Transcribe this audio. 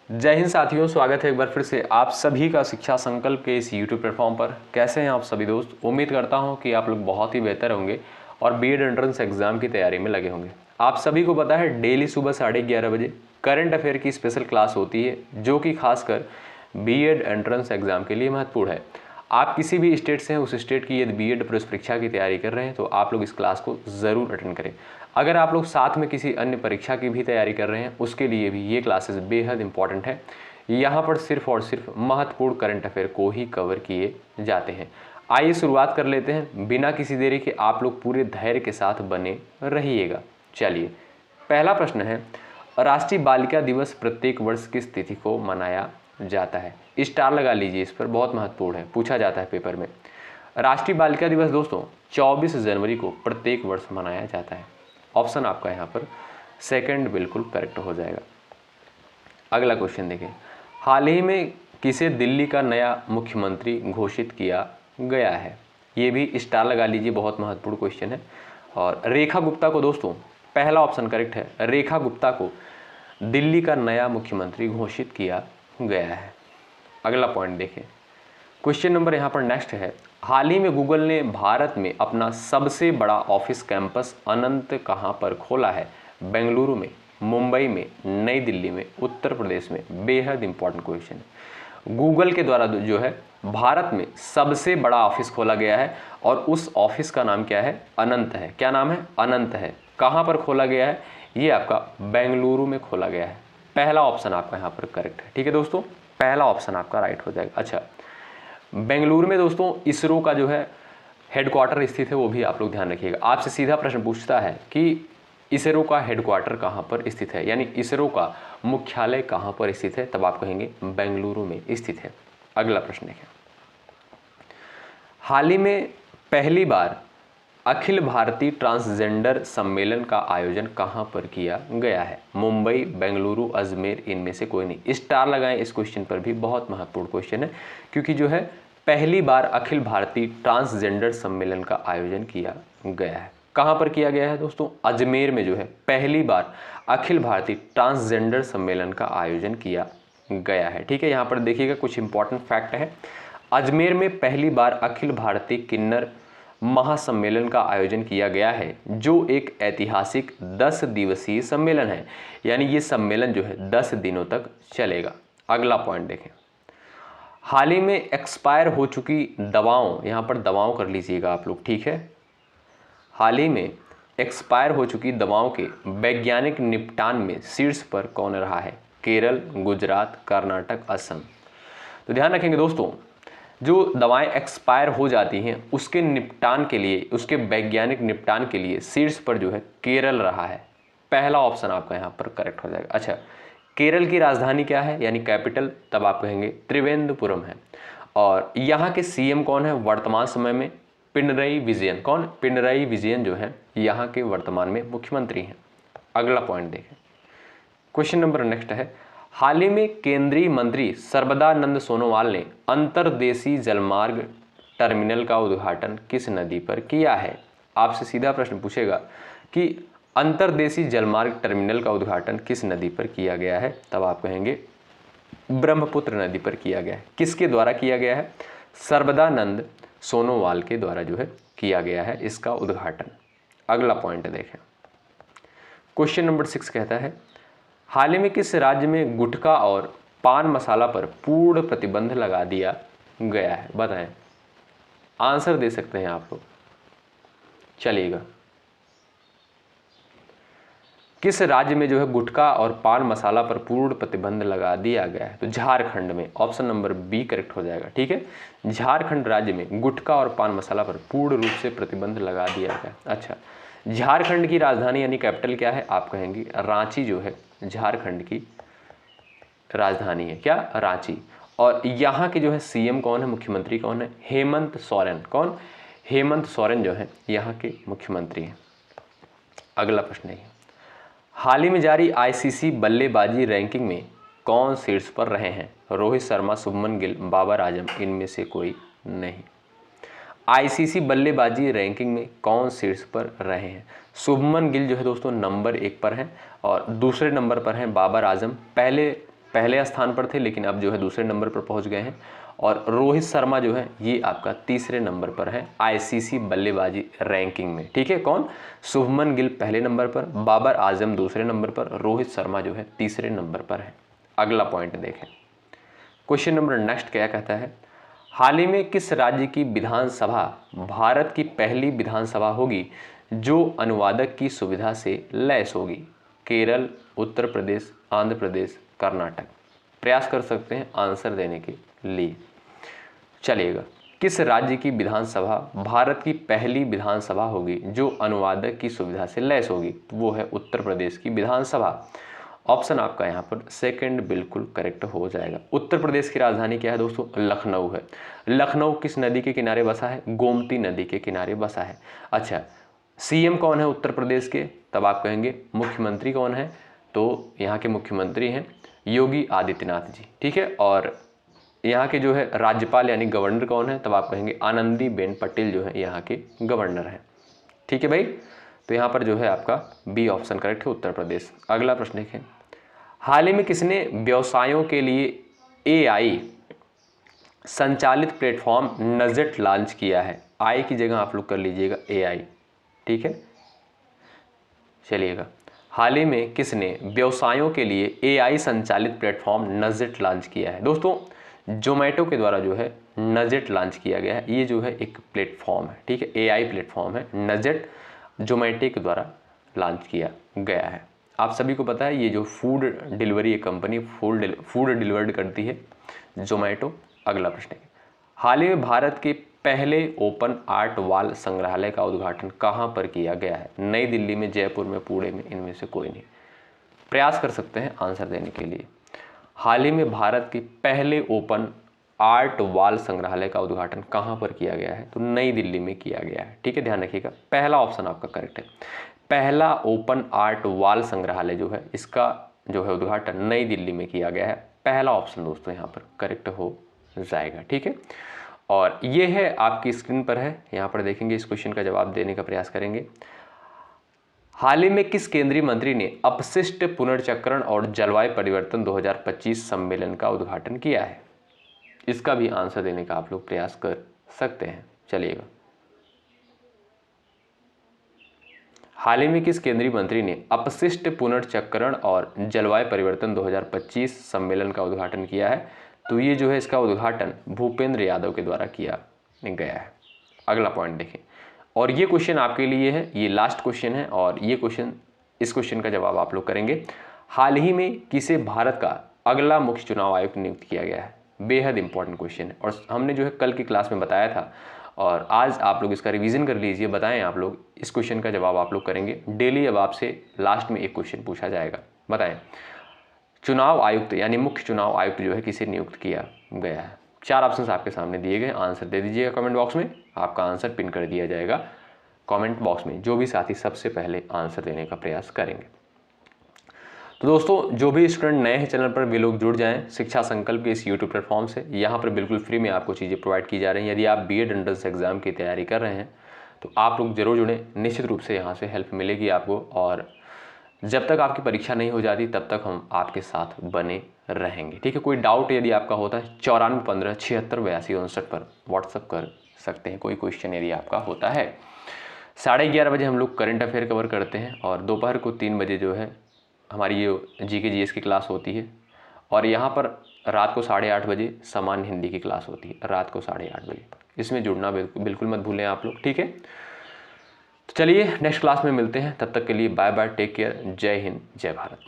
जय हिंद साथियों, स्वागत है एक बार फिर से आप सभी का शिक्षा संकल्प के इस YouTube प्लेटफॉर्म पर। कैसे हैं आप सभी दोस्त? उम्मीद करता हूं कि आप लोग बहुत ही बेहतर होंगे और बीएड एंट्रेंस एग्जाम की तैयारी में लगे होंगे। आप सभी को पता है डेली सुबह 11:30 बजे करंट अफेयर की स्पेशल क्लास होती है जो कि खासकर बीएड एंट्रेंस एग्जाम के लिए महत्वपूर्ण है। आप किसी भी स्टेट से हैं, उस स्टेट की यदि बीएड प्रवेश परीक्षा की तैयारी कर रहे हैं तो आप लोग इस क्लास को ज़रूर अटेंड करें। अगर आप लोग साथ में किसी अन्य परीक्षा की भी तैयारी कर रहे हैं उसके लिए भी ये क्लासेस बेहद इंपॉर्टेंट है। यहाँ पर सिर्फ और सिर्फ महत्वपूर्ण करंट अफेयर को ही कवर किए जाते हैं। आइए शुरुआत कर लेते हैं बिना किसी देरी के। आप लोग पूरे धैर्य के साथ बने रहिएगा। चलिए, पहला प्रश्न है, राष्ट्रीय बालिका दिवस प्रत्येक वर्ष किस तिथि को मनाया जाता है? स्टार लगा लीजिए, इस पर बहुत महत्वपूर्ण है, पूछा जाता है पेपर में। राष्ट्रीय बालिका दिवस दोस्तों 24 जनवरी को प्रत्येक वर्ष मनाया जाता है। ऑप्शन आपका यहाँ पर सेकंड बिल्कुल करेक्ट हो जाएगा। अगला क्वेश्चन देखिए, हाल ही में किसे दिल्ली का नया मुख्यमंत्री घोषित किया गया है? ये भी स्टार लगा लीजिए, बहुत महत्वपूर्ण क्वेश्चन है। और रेखा गुप्ता को दोस्तों, पहला ऑप्शन करेक्ट है, रेखा गुप्ता को दिल्ली का नया मुख्यमंत्री घोषित किया गया है। अगला पॉइंट देखें, क्वेश्चन नंबर यहाँ पर नेक्स्ट है, हाल ही में गूगल ने भारत में अपना सबसे बड़ा ऑफिस कैंपस अनंत कहाँ पर खोला है? बेंगलुरु में, मुंबई में, नई दिल्ली में, उत्तर प्रदेश में? बेहद इंपॉर्टेंट क्वेश्चन है। गूगल के द्वारा जो है भारत में सबसे बड़ा ऑफिस खोला गया है और उस ऑफिस का नाम क्या है? अनंत है। क्या नाम है? अनंत है। कहाँ पर खोला गया है? ये आपका बेंगलुरु में खोला गया है। पहला ऑप्शन आपका यहाँ पर करेक्ट है। ठीक है दोस्तों, पहला ऑप्शन आपका राइट हो जाएगा। अच्छा, बेंगलुरु में दोस्तों इसरो का जो है हेडक्वार्टर स्थित है, वो भी आप लोग ध्यान रखिएगा। आपसे सीधा प्रश्न पूछता है कि इसरो का हेडक्वार्टर कहाँ पर स्थित है, यानी इसरो का मुख्यालय कहाँ पर स्थित है, तब आप कहेंगे बेंगलुरु में स्थित है। अगला प्रश्न है, हाल ही में पहली बार अखिल भारतीय ट्रांसजेंडर सम्मेलन का आयोजन कहाँ पर किया गया है? मुंबई, बेंगलुरु, अजमेर, इनमें से कोई नहीं। स्टार लगाएं इस क्वेश्चन पर भी, बहुत महत्वपूर्ण क्वेश्चन है क्योंकि जो है पहली बार अखिल भारतीय ट्रांसजेंडर सम्मेलन का आयोजन किया गया है। कहाँ पर किया गया है दोस्तों? अजमेर में जो है पहली बार अखिल भारतीय ट्रांसजेंडर सम्मेलन का आयोजन किया गया है। ठीक है, यहाँ पर देखिएगा कुछ इंपॉर्टेंट फैक्ट है। अजमेर में पहली बार अखिल भारतीय किन्नर महासम्मेलन का आयोजन किया गया है जो एक ऐतिहासिक 10 दिवसीय सम्मेलन है, यानी ये सम्मेलन जो है 10 दिनों तक चलेगा। अगला पॉइंट देखें, हाल ही में एक्सपायर हो चुकी दवाओं, यहाँ पर दवाओं कर लीजिएगा आप लोग, ठीक है। हाल ही में एक्सपायर हो चुकी दवाओं के वैज्ञानिक निपटान में शीर्ष पर कौन रहा है? केरल, गुजरात, कर्नाटक, असम? तो ध्यान रखेंगे दोस्तों, जो दवाएं एक्सपायर हो जाती हैं उसके निपटान के लिए, उसके वैज्ञानिक निपटान के लिए शीर्ष पर जो है केरल रहा है। पहला ऑप्शन आपका यहाँ पर करेक्ट हो जाएगा। अच्छा, केरल की राजधानी क्या है, यानी कैपिटल? तब आप कहेंगे त्रिवेंद्रपुरम है। और यहाँ के सीएम कौन है वर्तमान समय में? पिनरई विजयन। कौन? पिनरई विजयन जो है यहाँ के वर्तमान में मुख्यमंत्री हैं। अगला पॉइंट देखें, क्वेश्चन नंबर नेक्स्ट है, हाल ही में केंद्रीय मंत्री सर्बानंद सोनोवाल ने अंतर्देशीय जलमार्ग टर्मिनल का उद्घाटन किस नदी पर किया है? आपसे सीधा प्रश्न पूछेगा कि अंतर्देशीय जलमार्ग टर्मिनल का उद्घाटन किस नदी पर किया गया है, तब आप कहेंगे ब्रह्मपुत्र नदी पर किया गया है। किसके द्वारा किया गया है? सर्बानंद सोनोवाल के द्वारा जो है किया गया है इसका उद्घाटन। अगला पॉइंट देखें, क्वेश्चन नंबर 6 कहता है, हाल ही में किस राज्य में गुटखा और पान मसाला पर पूर्ण प्रतिबंध लगा दिया गया है? बताएं, आंसर दे सकते हैं आप लोग, चलिएगा। किस राज्य में जो है गुटखा और पान मसाला पर पूर्ण प्रतिबंध लगा दिया गया है? तो झारखंड में। ऑप्शन नंबर बी करेक्ट हो जाएगा। ठीक है, झारखंड राज्य में गुटखा और पान मसाला पर पूर्ण रूप से प्रतिबंध लगा दिया गया। अच्छा, झारखंड की राजधानी यानी कैपिटल क्या है? आप कहेंगे रांची जो है झारखंड की राजधानी है। क्या? रांची। और यहाँ के जो है सीएम कौन है, मुख्यमंत्री कौन है? हेमंत सोरेन। कौन? हेमंत सोरेन जो है यहाँ के मुख्यमंत्री हैं। अगला प्रश्न है, हाल ही में जारी आईसीसी बल्लेबाजी रैंकिंग में कौन शीर्ष पर रहे हैं? रोहित शर्मा, शुभमन गिल, बाबर आजम, इनमें से कोई नहीं। आईसीसी बल्लेबाजी रैंकिंग में कौन शीर्ष पर रहे हैं? शुभमन गिल जो है दोस्तों नंबर 1 पर हैं और दूसरे नंबर पर हैं बाबर आजम। पहले स्थान पर थे लेकिन अब जो है दूसरे नंबर पर पहुंच गए हैं। और रोहित शर्मा जो है ये आपका तीसरे नंबर पर है आईसीसी बल्लेबाजी रैंकिंग में। ठीक है, कौन? शुभमन गिल पहले नंबर पर, बाबर आजम दूसरे नंबर पर, रोहित शर्मा जो है तीसरे नंबर पर है। अगला पॉइंट देखें, क्वेश्चन नंबर नेक्स्ट क्या कहता है, हाल ही में किस राज्य की विधानसभा भारत की पहली विधानसभा होगी जो अनुवादक की सुविधा से लैस होगी? केरल, उत्तर प्रदेश, आंध्र प्रदेश, कर्नाटक। प्रयास कर सकते हैं आंसर देने के लिए। चलिएगा, किस राज्य की विधानसभा भारत की पहली विधानसभा होगी जो अनुवादक की सुविधा से लैस होगी? वो है उत्तर प्रदेश की विधानसभा। ऑप्शन आपका यहाँ पर सेकंड बिल्कुल करेक्ट हो जाएगा। उत्तर प्रदेश की राजधानी क्या है दोस्तों? लखनऊ है। लखनऊ किस नदी के किनारे बसा है? गोमती नदी के किनारे बसा है। अच्छा, सीएम कौन है उत्तर प्रदेश के? तब आप कहेंगे मुख्यमंत्री कौन है? तो यहाँ के मुख्यमंत्री हैं योगी आदित्यनाथ जी। ठीक है, और यहाँ के जो है राज्यपाल यानी गवर्नर कौन है? तब आप कहेंगे आनंदीबेन पटेल जो है यहाँ के गवर्नर हैं। ठीक है भाई, तो यहाँ पर जो है आपका बी ऑप्शन करेक्ट है, उत्तर प्रदेश। अगला प्रश्न देखें, हाल ही में किसने व्यवसायों के लिए एआई संचालित प्लेटफॉर्म नजेट लॉन्च किया है? आई की जगह आप लोग कर लीजिएगा एआई। ठीक है, चलिएगा, हाल ही में किसने व्यवसायों के लिए एआई संचालित प्लेटफॉर्म नजेट लॉन्च किया है? दोस्तों जोमेटो के द्वारा जो है नजेट लॉन्च किया गया है। ये जो है एक प्लेटफॉर्म है, ठीक है, एआई प्लेटफॉर्म है। नजेट जोमेटो के द्वारा लॉन्च किया गया है। आप सभी को पता है ये जो फूड डिलीवरी एक कंपनी फूड डिलीवर्ड करती है, जोमेटो। अगला प्रश्न है, हाल ही में भारत के पहले ओपन आर्ट वॉल संग्रहालय का उद्घाटन कहाँ पर किया गया है? नई दिल्ली में, जयपुर में, पुणे में, इनमें से कोई नहीं। प्रयास कर सकते हैं आंसर देने के लिए। हाल ही में भारत के पहले ओपन आर्ट वॉल संग्रहालय का उद्घाटन कहाँ पर किया गया है? तो नई दिल्ली में किया गया है। ठीक है, ध्यान रखिएगा, पहला ऑप्शन आपका करेक्ट है। पहला ओपन आर्ट वॉल संग्रहालय जो है इसका जो है उद्घाटन नई दिल्ली में किया गया है। पहला ऑप्शन दोस्तों यहाँ पर करेक्ट हो जाएगा। ठीक है, और ये है आपकी स्क्रीन पर है, यहाँ पर देखेंगे, इस क्वेश्चन का जवाब देने का प्रयास करेंगे। हाल ही में किस केंद्रीय मंत्री ने अपशिष्ट पुनर्चक्रण और जलवायु परिवर्तन 2025 सम्मेलन का उद्घाटन किया है? इसका भी आंसर देने का आप लोग प्रयास कर सकते हैं। चलिएगा, हाल ही में किस केंद्रीय मंत्री ने अपशिष्ट पुनर्चक्रण और जलवायु परिवर्तन 2025 सम्मेलन का उद्घाटन किया है? तो ये जो है इसका उद्घाटन भूपेंद्र यादव के द्वारा किया गया है। अगला पॉइंट देखें, और ये क्वेश्चन आपके लिए है, ये लास्ट क्वेश्चन है, और ये क्वेश्चन, इस क्वेश्चन का जवाब आप लोग करेंगे। हाल ही में किसे भारत का अगला मुख्य चुनाव आयुक्त नियुक्त किया गया है? बेहद इंपॉर्टेंट क्वेश्चन है, और हमने जो है कल की क्लास में बताया था, और आज आप लोग इसका रिवीजन कर लीजिए। बताएं आप लोग, इस क्वेश्चन का जवाब आप लोग करेंगे। डेली अब आपसे लास्ट में एक क्वेश्चन पूछा जाएगा। बताएं, चुनाव आयुक्त यानी मुख्य चुनाव आयुक्त जो है किसे नियुक्त किया गया है? 4 ऑप्शंस आपके सामने दिए गए, आंसर दे दीजिएगा कमेंट बॉक्स में। आपका आंसर पिन कर दिया जाएगा कमेंट बॉक्स में, जो भी साथी सबसे पहले आंसर देने का प्रयास करेंगे। तो दोस्तों, जो भी स्टूडेंट नए हैं चैनल पर, वे लोग जुड़ जाएं शिक्षा संकल्प के इस यूट्यूब प्लेटफॉर्म से। यहाँ पर बिल्कुल फ्री में आपको चीज़ें प्रोवाइड की जा रही हैं। यदि आप बीएड एंट्रेंस एग्जाम की तैयारी कर रहे हैं तो आप लोग जरूर जुड़ें, निश्चित रूप से यहाँ से हेल्प मिलेगी आपको। और जब तक आपकी परीक्षा नहीं हो जाती तब तक हम आपके साथ बने रहेंगे। ठीक है, कोई डाउट यदि आपका होता है 9415768259 पर व्हाट्सअप कर सकते हैं। कोई क्वेश्चन यदि आपका होता है। 11:30 बजे हम लोग करंट अफेयर कवर करते हैं, और दोपहर को 3 बजे जो है हमारी ये जीके जीएस की क्लास होती है, और यहाँ पर रात को 8:30 बजे सामान्य हिंदी की क्लास होती है, रात को 8:30 बजे। इसमें जुड़ना बिल्कुल मत भूलें आप लोग। ठीक है, तो चलिए नेक्स्ट क्लास में मिलते हैं, तब तक के लिए बाय बाय, टेक केयर, जय हिंद, जय भारत।